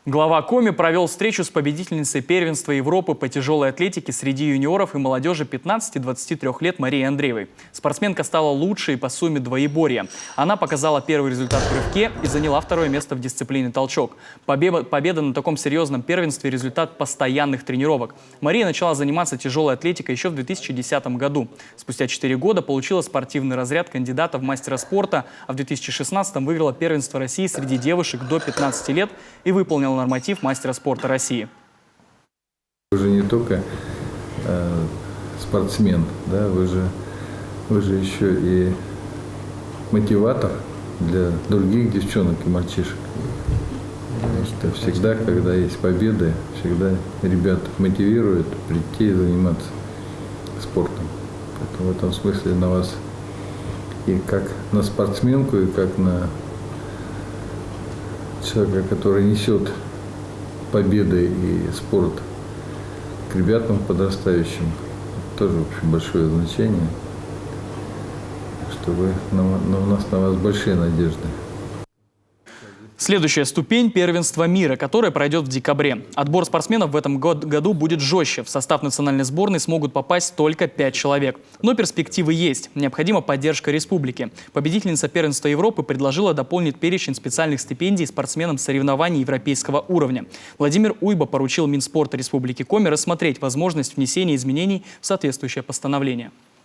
Глава Коми провел встречу с победительницей первенства Европы по тяжелой атлетике среди юниоров и молодежи 15-23 лет Марией Андреевой. Спортсменка стала лучшей по сумме двоеборья. Она показала первый результат в рывке и заняла второе место в дисциплине толчок. Победа на таком серьезном первенстве – результат постоянных тренировок. Мария начала заниматься тяжелой атлетикой еще в 2010 году. Спустя 4 года получила спортивный разряд кандидата в мастера спорта, а в 2016 выиграла первенство России среди девушек до 15 лет и выполнила норматив мастера спорта России. Вы же не только спортсмен, да, вы же еще и мотиватор для других девчонок и мальчишек. Потому что всегда, когда есть победы, всегда ребят мотивируют прийти и заниматься спортом. Поэтому в этом смысле на вас и как на спортсменку, и как на человека, который несет победы и спорт к ребятам подрастающим, тоже очень большое значение, что у нас на вас большие надежды. Следующая ступень – первенство мира, которое пройдет в декабре. Отбор спортсменов в этом году будет жестче. В состав национальной сборной смогут попасть только 5 человек. Но перспективы есть. Необходима поддержка республики. Победительница первенства Европы предложила дополнить перечень специальных стипендий спортсменам соревнований европейского уровня. Владимир Уйба поручил Минспорта Республики Коми рассмотреть возможность внесения изменений в соответствующее постановление.